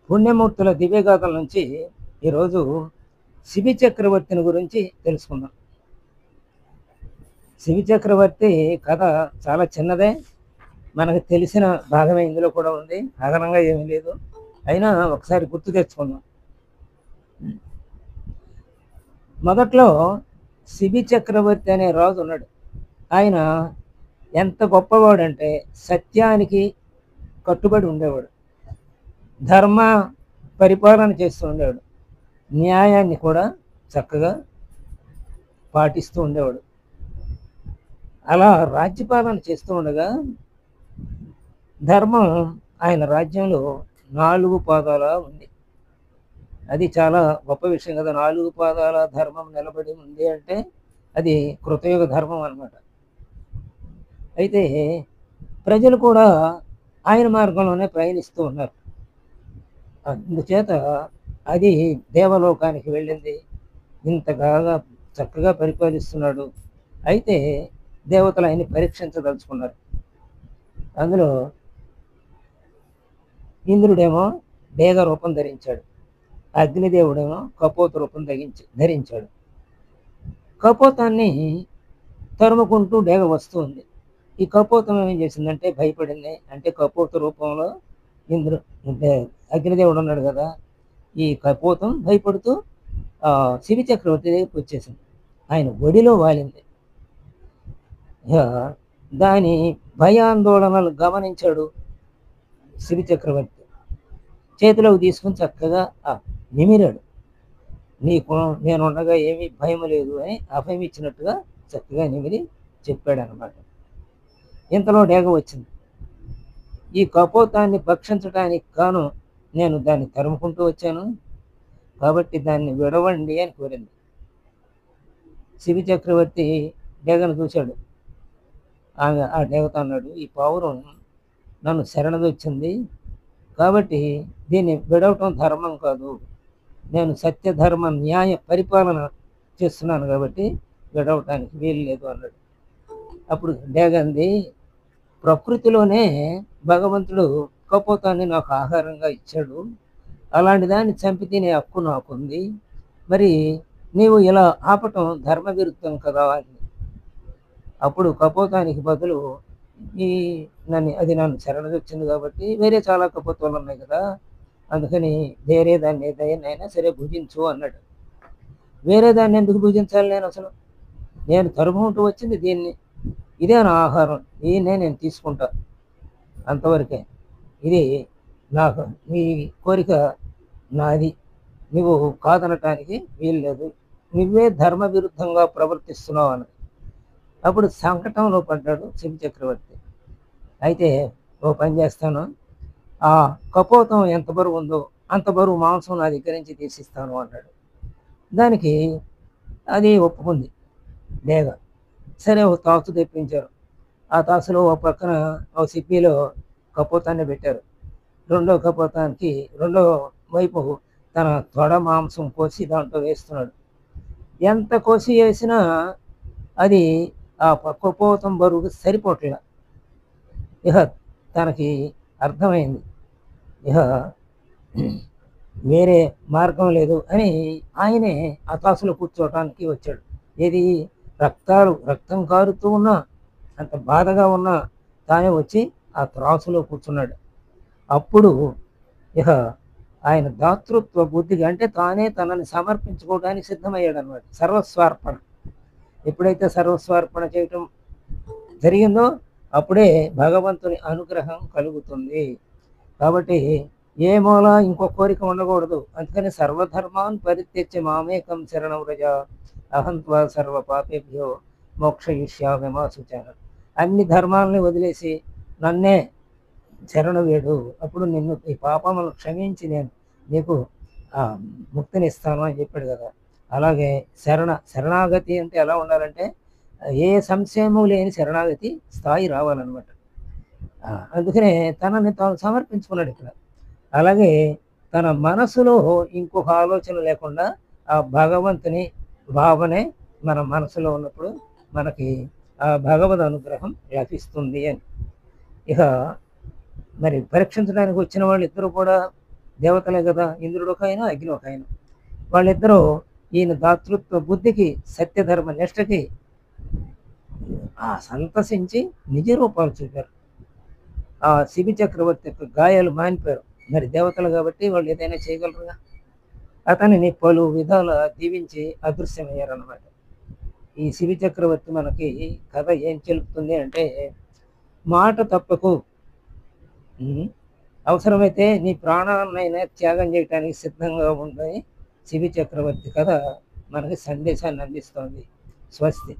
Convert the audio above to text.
పుణ్యమూర్తుల దివ్యగాథల నుంచి ఈరోజు శిబి చక్రవర్తిని గురించి తెలుసుకుందాం. శిబి చక్రవర్తి కథ చాలా చిన్నదే, మనకు తెలిసిన భాగమే ఇందులో కూడా ఉంది, అదనంగా ఏమీ లేదు. అయినా ఒకసారి గుర్తు తెచ్చుకుందాం. మొదట్లో శిబి చక్రవర్తి అనే రాజు ఉన్నాడు. ఆయన ఎంత గొప్పవాడంటే సత్యానికి కట్టుబడి ఉండేవాడు, ధర్మ పరిపాలన చేస్తూ ఉండేవాడు, న్యాయాన్ని కూడా చక్కగా పాటిస్తూ ఉండేవాడు. అలా రాజ్యపాలన చేస్తూ ఉండగా ధర్మం ఆయన రాజ్యంలో 4 పాదాల ఉంది. అది చాలా గొప్ప విషయం కదా. 4 పాదాల ధర్మం నిలబడి ఉంది అంటే అది కృతయుగ ధర్మం అన్నమాట. అయితే ప్రజలు కూడా ఆయన మార్గంలోనే ప్రయాణిస్తూ ఉన్నారు. అందుచేత అది దేవలోకానికి వెళ్ళింది. ఇంతగా చక్కగా పరిపాలిస్తున్నాడు. అయితే దేవతలు ఆయన్ని పరీక్షించదలుచుకున్నారు. అందులో ఇంద్రుడేమో డేగ రూపం ధరించాడు, అగ్నిదేవుడేమో కపోత రూపం ధరించాడు. కపోతాన్ని తరుముకుంటూ డేగ వస్తుంది. ఈ కపోతం ఏం చేసిందంటే భయపడింది. అంటే కపోత రూపంలో అగ్నిదేవుడు ఉన్నాడు కదా, ఈ కపోతం భయపడుతూ శిబి చక్రవర్తి దగ్గరికి వచ్చేసింది. ఆయన ఒడిలో వాలింది. దాని భయాందోళనలు గమనించాడు శిబి చక్రవర్తి. చేతిలోకి తీసుకుని చక్కగా నిమిరాడు. నీకు నేనుండగా ఏమీ భయం లేదు అని అభయం ఇచ్చినట్టుగా చక్కగా నిమిరి చెప్పాడు అన్నమాట. ఇంతలో డేగ వచ్చింది. ఈ కపోతాన్ని భక్షించడానికి గాను నేను దాన్ని తరుముకుంటూ వచ్చాను, కాబట్టి దాన్ని విడవండి అని కోరింది. శిబి చక్రవర్తి డేగను చూశాడు. ఆ డేగతో అన్నాడు, ఈ పావురం నన్ను శరణదొచ్చింది, కాబట్టి దీన్ని విడవటం ధర్మం కాదు. నేను సత్యధర్మ న్యాయ పరిపాలన చేస్తున్నాను కాబట్టి విడవటానికి వీలు లేదు అన్నాడు. అప్పుడు డేగంది, ప్రకృతిలోనే భగవంతుడు కపోతాన్ని నాకు ఆహారంగా ఇచ్చాడు, అలాంటి దాన్ని చంపి తినే హక్కు నాకుంది, మరి నీవు ఇలా ఆపటం ధర్మ విరుద్ధం కదా అని. అప్పుడు కపోతానికి బదులు నన్ను శరణొచ్చింది కాబట్టి వేరే చాలా కపోతాలు ఉన్నాయి కదా, అందుకని వేరే దాన్ని దేన్నైనా సరే భుజించు అన్నాడు. వేరే దాన్ని ఎందుకు భుజించాలి? నేను తరుముకుంటూ వచ్చింది దీన్ని, ఇదే నా ఆహారం, దీన్నే నేను తీసుకుంటా, అంతవరకే. ఇది నాకు, నీ కోరిక నాది, నువ్వు కాదనటానికి వీలు లేదు, నువ్వే ధర్మ విరుద్ధంగా ప్రవర్తిస్తున్నావు అన్నది. అప్పుడు సంకటంలో పడ్డాడు శిబి చక్రవర్తి. అయితే ఓ పని చేస్తాను, ఆ కపోతం ఎంత బరువు ఉందో అంత బరువు మాంసం నా దగ్గర నుంచి తీసిస్తాను అన్నాడు. దానికి అది ఒప్పుకుంది డేగ. సరే, ఒక తాసు తెప్పించారు. ఆ తాసులో ఒక పక్కన ఒక సిప్పిలో కపోతాన్ని పెట్టారు. రెండో వైపు తన తొడ మాంసం కోసి దాంట్లో వేస్తున్నాడు. ఎంత కోసి వేసినా అది ఆ కపోతం బరువుకు సరిపోట్లా. ఇక తనకి అర్థమైంది, ఇక వేరే మార్గం లేదు అని ఆయనే ఆ తాసులో కూర్చోవటానికి వచ్చాడు. ఏది రక్తం కారుతూ ఉన్నా, అంత బాధగా ఉన్నా తానే వచ్చి ఆ త్రాసులో కూర్చున్నాడు. అప్పుడు ఇక ఆయన దాతృత్వ బుద్ధిగా, అంటే తానే తనని సమర్పించుకోవడానికి సిద్ధమయ్యాడు అన్నమాట. సర్వస్వార్పణ. ఎప్పుడైతే సర్వస్వార్పణ చేయటం జరిగిందో అప్పుడే భగవంతుని అనుగ్రహం కలుగుతుంది. కాబట్టి ఏ మూల ఇంకో కోరిక ఉండకూడదు. అందుకని సర్వధర్మాన్ పరిత్యజ్య మామేకం శరణం వ్రజ అహంత్వా సర్వ పాపేభ్యో మోక్షయిష్యామి మా శుచః. అన్ని ధర్మాలని వదిలేసి నన్నే శరణు వేడు, అప్పుడు నిన్ను ఈ పాపములను క్షమించి నేను నీకు ముక్తినిస్తాను అని చెప్పాడు కదా. అలాగే శరణాగతి అంటే ఎలా ఉండాలంటే ఏ సంశయము లేని శరణాగతి స్థాయి రావాలన్నమాట. అందుకనే తనని తాను సమర్పించుకున్నాడు ఇక్కడ. అలాగే తన మనసులో ఇంకొక ఆలోచన లేకుండా ఆ భగవంతుని భావనే మన మనసులో ఉన్నప్పుడు మనకి ఆ భగవద్ అనుగ్రహం లభిస్తుంది అని. ఇక మరి పరీక్షించడానికి వచ్చిన వాళ్ళు ఇద్దరు కూడా దేవతలే కదా, ఇంద్రుడు ఒక ఆయన, అగ్ని ఒక ఆయన. వాళ్ళిద్దరూ ఈయన దాతృత్వ బుద్ధికి, సత్యధర్మ నిష్టకి సంతసించి నిజ రూపాలు చూపారు. ఆ శిబి చక్రవర్తి యొక్క గాయాలు మానిపోయారు. మరి దేవతలు కాబట్టి వాళ్ళు ఏదైనా చేయగలరుగా. అతనిని పలు విధాల దీవించి అదృశ్యమయ్యారన్నమాట. ఈ శిబి చక్రవర్తి మనకి కథ ఏం చెలుపుతుంది అంటే, మాట తప్పకు. ఉమ్, అవసరమైతే నీ ప్రాణాన్నైనా త్యాగం చేయటానికి సిద్ధంగా ఉందని శిబి చక్రవర్తి కథ మనకి సందేశాన్ని అందిస్తోంది. స్వస్తి.